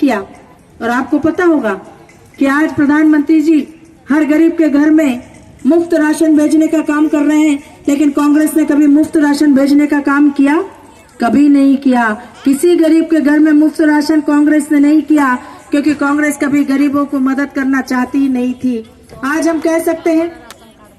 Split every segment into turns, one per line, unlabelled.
किया। और आपको पता होगा कि आज प्रधानमंत्री जी हर गरीब के घर में मुफ्त राशन भेजने का काम कर रहे हैं, लेकिन कांग्रेस ने कभी मुफ्त राशन भेजने का काम किया? कभी नहीं किया। किसी गरीब के घर में मुफ्त राशन कांग्रेस ने नहीं किया, क्योंकि कांग्रेस कभी गरीबों को मदद करना चाहती ही नहीं थी। आज हम कह सकते हैं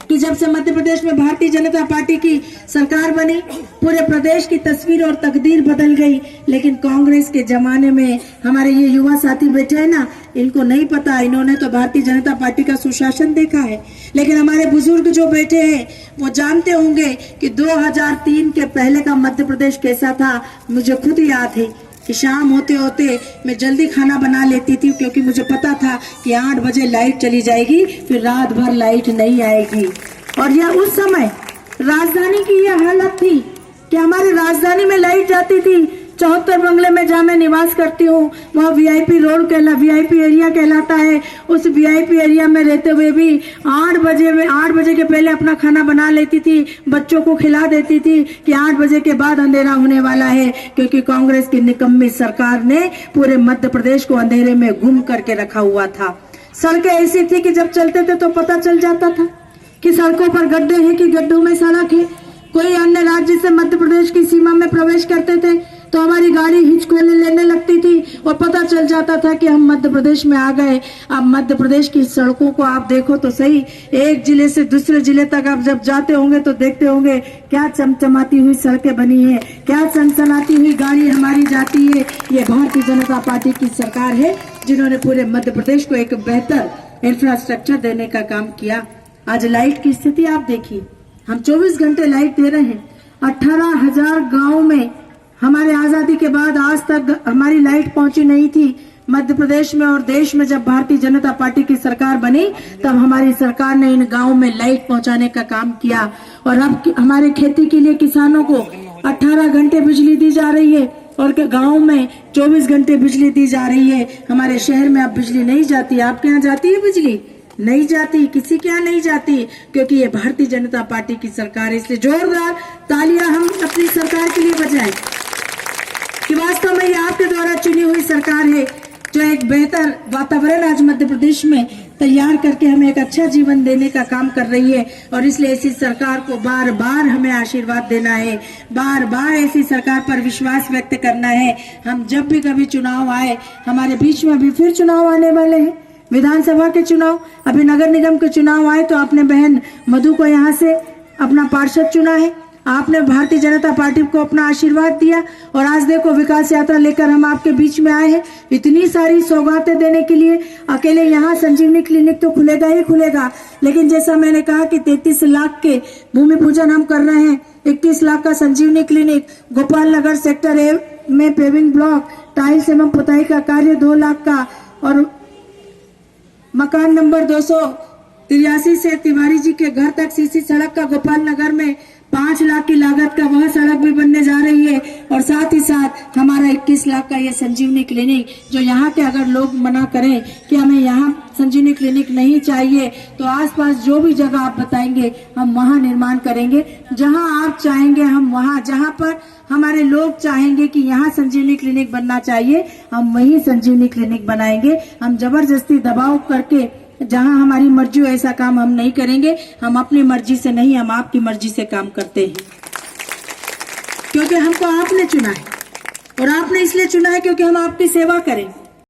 कि जब से मध्य प्रदेश में भारतीय जनता पार्टी की सरकार बनी, पूरे प्रदेश की तस्वीर और तकदीर बदल गई। लेकिन कांग्रेस के जमाने में हमारे ये युवा साथी बैठे हैं ना, इनको नहीं पता, इन्होंने तो भारतीय जनता पार्टी का सुशासन देखा है। लेकिन हमारे बुजुर्ग जो बैठे हैं वो जानते होंगे कि 2003 के पहले का मध्य प्रदेश कैसा था। मुझे खुद याद है कि शाम होते होते मैं जल्दी खाना बना लेती थी, क्योंकि मुझे पता था कि 8 बजे लाइट चली जाएगी, फिर रात भर लाइट नहीं आएगी। और यह उस समय राजधानी की यह हालत थी कि हमारी राजधानी में लाइट जाती थी। 74 बंगले में जहाँ मैं निवास करती हूँ, वहाँ वीआईपी एरिया कहलाता है। उस वीआईपी एरिया में रहते हुए भी 8 बजे के पहले अपना खाना बना लेती थी, बच्चों को खिला देती थी कि 8 बजे के बाद अंधेरा होने वाला है, क्योंकि कांग्रेस की निकम्मी सरकार ने पूरे मध्य प्रदेश को अंधेरे में गुम करके रखा हुआ था। सड़कें ऐसी थी कि जब चलते थे तो पता चल जाता था कि सड़कों पर गड्ढे हैं कि गड्ढों में सड़क है। कोई अन्य राज्य से मध्य प्रदेश की सीमा में प्रवेश करते थे तो हमारी गाड़ी हिचकोले लेने लगती थी और पता चल जाता था कि हम मध्य प्रदेश में आ गए। अब मध्य प्रदेश की सड़कों को आप देखो तो सही, एक जिले से दूसरे जिले तक आप जब जाते होंगे तो देखते होंगे क्या चमचमाती हुई सड़कें बनी है, क्या सनसनाती हुई गाड़ी हमारी जाती है। ये भारतीय जनता पार्टी की सरकार है जिन्होंने पूरे मध्य प्रदेश को एक बेहतर इंफ्रास्ट्रक्चर देने का काम किया। आज लाइट की स्थिति आप देखिए, हम 24 घंटे लाइट दे रहे हैं। 18,000 गाँव में हमारे आजादी के बाद आज तक हमारी लाइट पहुंची नहीं थी। मध्य प्रदेश में और देश में जब भारतीय जनता पार्टी की सरकार बनी, तब हमारी सरकार ने इन गांवों में लाइट पहुंचाने का काम किया। और अब हमारे खेती के लिए किसानों को 18 घंटे बिजली दी जा रही है और गाँव में 24 घंटे बिजली दी जा रही है। हमारे शहर में अब बिजली नहीं जाती। आपके यहाँ जाती है बिजली? नहीं जाती। किसी के यहाँ नहीं जाती, क्योंकि ये भारतीय जनता पार्टी की सरकार है। इसलिए जोरदार तालियां हम अपनी सरकार के लिए बजाएं कि वास्तव में ये आपके द्वारा चुनी हुई सरकार है जो एक बेहतर वातावरण आज मध्य प्रदेश में तैयार करके हमें एक अच्छा जीवन देने का काम कर रही है। और इसलिए ऐसी सरकार को बार बार हमें आशीर्वाद देना है, बार बार ऐसी सरकार पर विश्वास व्यक्त करना है। हम जब भी कभी चुनाव आए, हमारे बीच में अभी फिर चुनाव आने वाले हैं, विधानसभा के चुनाव, अभी नगर निगम के चुनाव आए, तो आपने बहन मधु को यहाँ से अपना पार्षद चुना है, आपने भारतीय जनता पार्टी को अपना आशीर्वाद दिया और आज देखो विकास यात्रा लेकर हम आपके बीच में आए हैं, इतनी सारी सौगातें देने के लिए। अकेले यहाँ संजीवनी क्लिनिक तो खुलेगा ही खुलेगा, लेकिन जैसा मैंने कहा कि 33 लाख के भूमि पूजन हम कर रहे हैं। 21 लाख का Sanjivani clinic, Gopal Nagar sector A में पेविंग ब्लॉक, टाइल्स एवं पुताई का कार्य 2 लाख का, और मकान नंबर 283 से तिवारी जी के घर तक सीसी सड़क का गोपाल नगर में 5 लाख की लागत का वह सड़क भी बनने जा रही है। और साथ ही साथ हमारा 21 लाख का ये संजीवनी क्लिनिक, जो यहाँ के अगर लोग मना करें कि हमें यहाँ संजीवनी क्लिनिक नहीं चाहिए, तो आसपास जो भी जगह आप बताएंगे हम वहाँ निर्माण करेंगे। जहाँ आप चाहेंगे हम वहाँ, जहाँ पर हमारे लोग चाहेंगे कि यहाँ संजीवनी क्लिनिक बनना चाहिए, हम वहीं संजीवनी क्लिनिक बनाएंगे। हम जबरदस्ती दबाव करके जहां हमारी मर्जी हो ऐसा काम हम नहीं करेंगे। हम अपनी मर्जी से नहीं, हम आपकी मर्जी से काम करते हैं, क्योंकि हमको आपने चुना है। और आपने इसलिए चुना है क्योंकि हम आपकी सेवा करें।